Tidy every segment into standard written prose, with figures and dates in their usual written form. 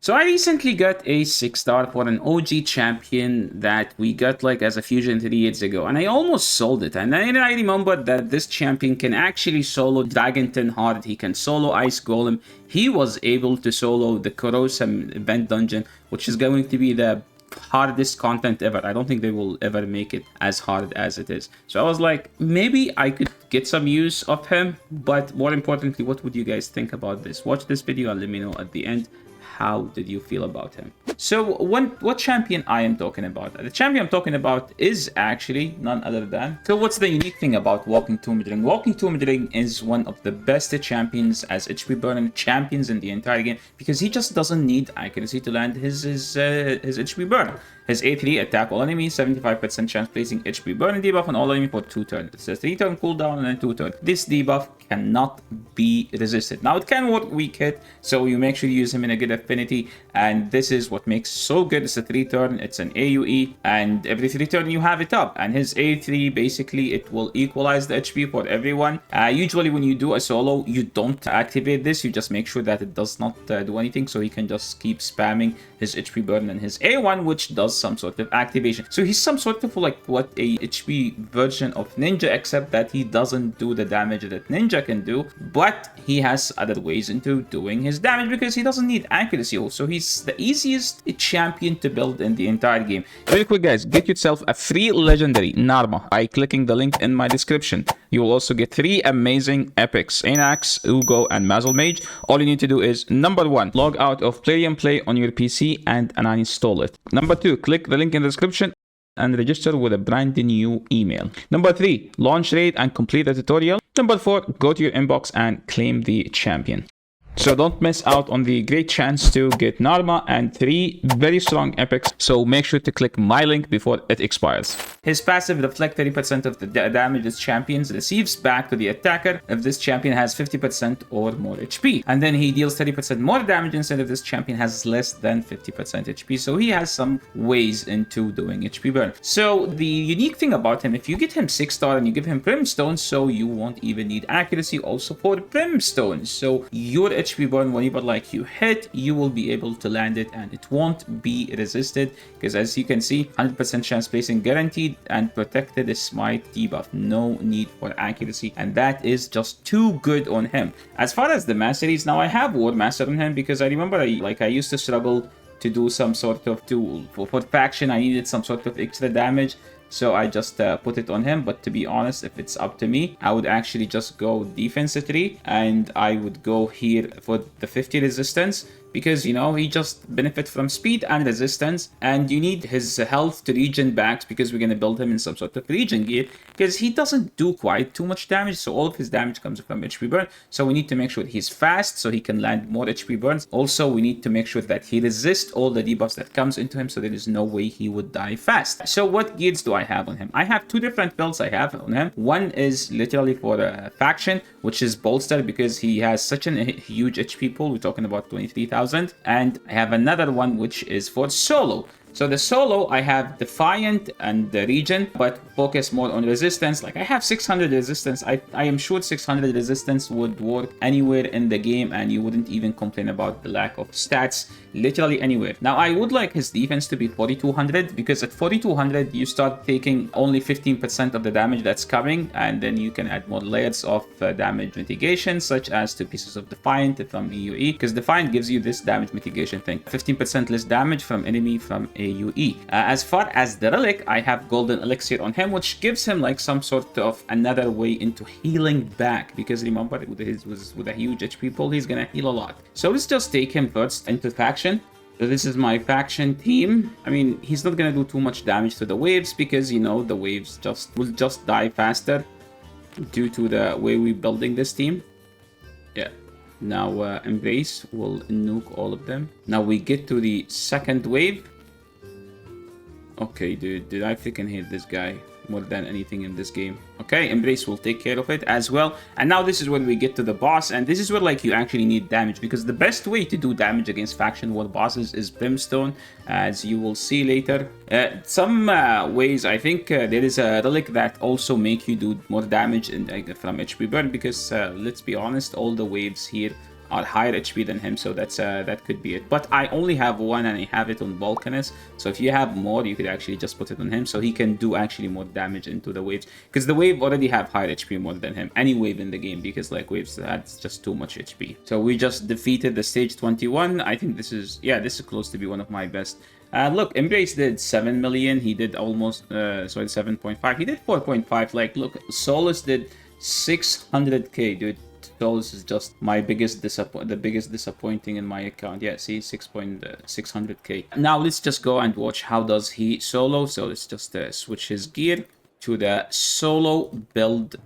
So I recently got a 6-star for an OG champion that we got like as a fusion 3 years ago, and I almost sold it. And then I remembered that this champion can actually solo Dragon 10 Hard, he can solo Ice Golem, he was able to solo the Corrosive event dungeon, which is going to be the hardest content ever. I don't think they will ever make it as hard as it is. So I was like, maybe I could get some use of him, but more importantly, what would you guys think about this? Watch this video and let me know at the end. How did you feel about him? So what champion I am talking about? The champion I'm talking about is actually none other than... So what's the unique thing about Walking Tomb Dreng? Walking Tomb Dreng is one of the best champions as HP burning champions in the entire game, because he just doesn't need accuracy to land his HP burn. His A3 attack all enemies, 75% chance placing HP burn debuff on all enemy for 2 turns. It says 3 turn cooldown and then 2 turns. This debuff cannot be resisted. Now it can work weak hit, so you make sure you use him in a good affinity, and this is what makes so good. It's a 3 turn, it's an AoE, and every 3 turn you have it up. And his A3 basically it will equalize the HP for everyone. Usually when you do a solo, you don't activate this, you just make sure that it does not do anything, so he can just keep spamming his HP burn and his A1, which does some sort of activation. So he's some sort of like what a HP version of Ninja, except that he doesn't do the damage that Ninja can do, but he has other ways into doing his damage because he doesn't need accuracy. Also, he's the easiest champion to build in the entire game. Really quick guys, get yourself a free legendary Narma by clicking the link in my description. You will also get 3 amazing epics, Anax, Uugo, and Mausoleum Mage. All you need to do is, number 1, log out of Play and Play on your PC and uninstall it. Number 2, click the link in the description and register with a brand new email. Number 3, launch raid and complete the tutorial. Number 4, go to your inbox and claim the champion. So don't miss out on the great chance to get Narma and 3 very strong epics, so make sure to click my link before it expires. His passive reflects 30% of the damage this champion receives back to the attacker if this champion has 50% or more HP. And then he deals 30% more damage instead if this champion has less than 50% HP. So he has some ways into doing HP burn. So the unique thing about him, if you get him 6-star and you give him Brimstone, so you won't even need accuracy also for Brimstone. So your HP burn, whenever like you hit, you will be able to land it and it won't be resisted, because as you can see, 100% chance placing guaranteed and protected is smite debuff, no need for accuracy, and that is just too good on him. As far as the masteries, now I have War Master on him because I remember I used to struggle to do some sort of tool for faction. I needed some sort of extra damage, so I just put it on him. But to be honest, if it's up to me, I would actually just go defense 3 and I would go here for the 50 resistance, because, you know, he just benefits from speed and resistance, and you need his health to regen back because we're going to build him in some sort of regen gear, because he doesn't do quite too much damage, so all of his damage comes from HP burn. So we need to make sure he's fast so he can land more HP burns. Also, we need to make sure that he resists all the debuffs that comes into him, so there is no way he would die fast. So what gears do I have on him? I have 2 different builds I have on him. One is literally for a faction, which is Bolster, because he has such a huge HP pool. We're talking about 23,000. And I have another one which is for solo. So the solo, I have Defiant and the Regen, but focus more on resistance. Like I have 600 resistance. I am sure 600 resistance would work anywhere in the game, and you wouldn't even complain about the lack of stats, literally anywhere. Now I would like his defense to be 4200, because at 4200 you start taking only 15% of the damage that's coming, and then you can add more layers of damage mitigation, such as 2 pieces of Defiant from AoE, because Defiant gives you this damage mitigation thing, 15% less damage from enemy from AoE. As far as the relic, I have Golden Elixir on him, which gives him like some sort of another way into healing back, because remember with a huge HP pool, he's gonna heal a lot. So let's just take him first into faction. So this is my faction team. I mean, he's not gonna do too much damage to the waves, because, you know, the waves will just die faster due to the way we're building this team. Yeah. Now Embrace will nuke all of them. Now we get to the second wave. Okay, dude, I freaking hate this guy more than anything in this game. Okay, Embrace will take care of it as well. And now this is when we get to the boss, and this is where like you actually need damage, because the best way to do damage against faction war bosses is Brimstone, as you will see later. Some ways, I think there is a relic that also make you do more damage from HP burn, because let's be honest, all the waves here are higher HP than him, so that could be it. But I only have one, and I have it on Volcanus, so if you have more, you could actually just put it on him, so he can do actually more damage into the waves, because the wave already have higher HP more than him, any wave in the game, because like waves, that's just too much HP. So we just defeated the stage 21. I think this is, yeah, this is close to be one of my best. Look, Embrace did 7 million, he did almost, sorry, 7.5, he did 4.5, like, look, Solus did 600k, dude. Solus is just my biggest disappointing in my account. Yeah, see, 600k. Now let's just go and watch how does he solo. So let's just switch his gear to the solo build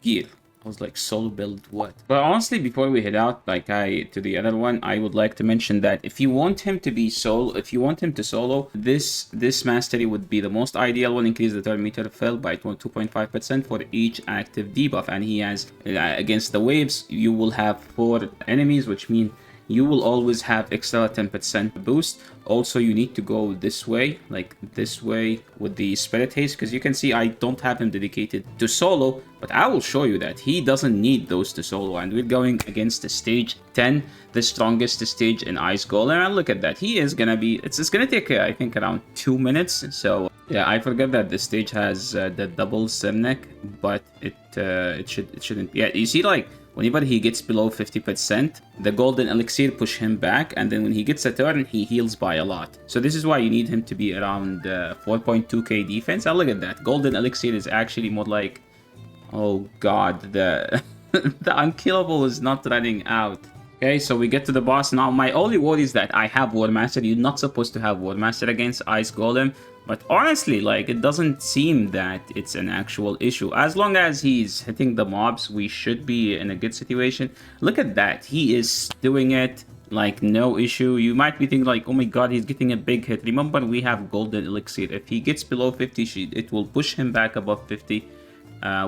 gear. I was like, solo build what? But honestly, before we head out, like to the other one, I would like to mention that if you want him to be solo, if you want him to solo, this mastery would be the most ideal one. Increase the turn meter fill by 2.5% for each active debuff, and he has against the waves, you will have 4 enemies, which means you will always have extra 10% boost. Also, you need to go this way, like this way with the Spirit Haste, because you can see I don't have him dedicated to solo, but I will show you that he doesn't need those to solo, and we're going against the stage 10, the strongest stage in Ice Golem, and look at that, he is gonna be, it's gonna take, I think, around 2 minutes, so yeah, I forget that this stage has the double Sirnek, but it shouldn't, yeah, you see, like, whenever he gets below 50%, the golden elixir push him back, and then when he gets a turn, he heals by a lot. So this is why you need him to be around 4.2k defense. And look at that, golden elixir is actually more like, oh god, the the unkillable is not running out. Okay, so we get to the boss. Now, my only worry is that I have War Master. You're not supposed to have War Master against Ice Golem. But honestly, like, it doesn't seem that it's an actual issue. As long as he's hitting the mobs, we should be in a good situation. Look at that. He is doing it like no issue. You might be thinking like, oh my god, he's getting a big hit. Remember, we have golden elixir. If he gets below 50, it will push him back above 50.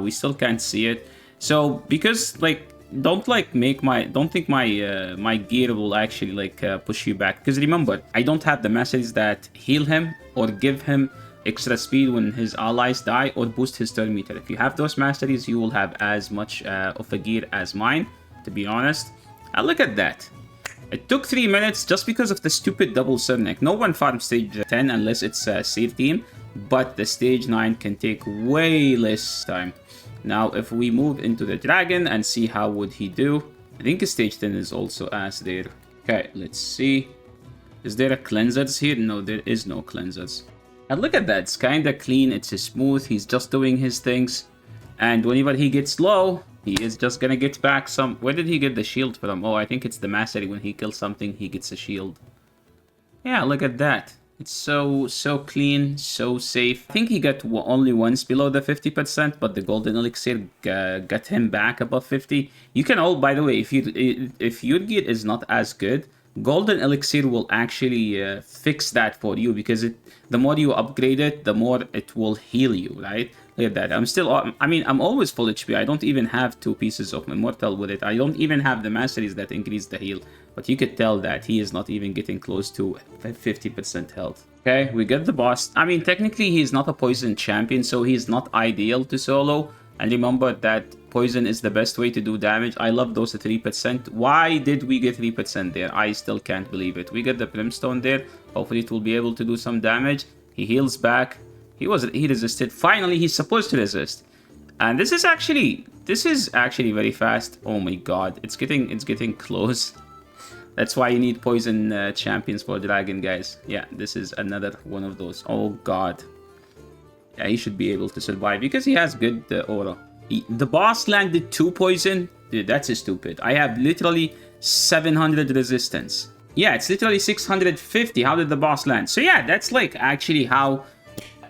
We still can't see it. So, because, like, don't think my my gear will actually like push you back, because remember, I don't have the masteries that heal him or give him extra speed when his allies die or boost his turn meter. If you have those masteries, you will have as much of a gear as mine, to be honest. And look at that, it took 3 minutes just because of the stupid double Sirnek. No one farms stage 10 unless it's a safe team, but the stage 9 can take way less time. Now, if we move into the dragon and see how would he do, I think stage 10 is also as there. Okay, let's see. Is there a cleansers here? No, there is no cleansers. And look at that, it's kind of clean, it's smooth, he's just doing his things. And whenever he gets low, he is just gonna get back some... Where did he get the shield from? Oh, I think it's the mastery. When he kills something, he gets a shield. Yeah, look at that. It's so clean, so safe. I think he got only once below the 50%, but the golden elixir got him back above 50. You can all, by the way, if your gear is not as good, golden elixir will actually fix that for you, because the more you upgrade it, the more it will heal you, right? Look at that. I'm always full HP. I don't even have 2 pieces of immortal with it. I don't even have the masteries that increase the heal. But you could tell that he is not even getting close to 50% health. Okay, we get the boss. I mean, technically, he's not a poison champion, so he's not ideal to solo. And remember that poison is the best way to do damage. I love those 3%. Why did we get 3% there? I still can't believe it. We get the brimstone there. Hopefully, it will be able to do some damage. He heals back. He resisted. Finally, he's supposed to resist. And this is actually very fast. Oh my god, it's getting close. That's why you need poison champions for dragon, guys. Yeah, this is another one of those. Oh god. Yeah, he should be able to survive because he has good aura. The boss landed 2 poison. Dude, that's stupid. I have literally 700 resistance. Yeah, it's literally 650. How did the boss land? So yeah, that's like actually how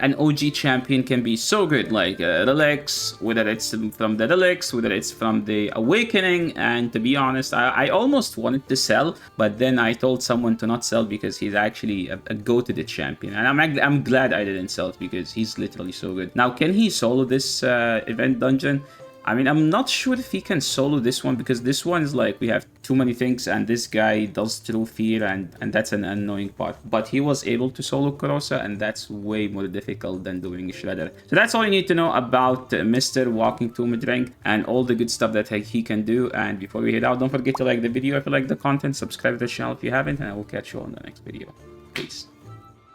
an OG champion can be so good, like relics, whether it's from the relics, whether it's from the awakening. And to be honest, I almost wanted to sell, but then I told someone to not sell because he's actually a go-to champion, and I'm glad I didn't sell it because he's literally so good. Now, can he solo this event dungeon? I mean, I'm not sure if he can solo this one, because this one is like, we have too many things, and this guy does True Fear, and that's an annoying part. But he was able to solo Kurosa, and that's way more difficult than doing Shredder. So that's all you need to know about Mr. Walking Tomb Dreng, and all the good stuff that he can do. And before we head out, don't forget to like the video if you like the content, subscribe to the channel if you haven't, and I will catch you on the next video. Peace.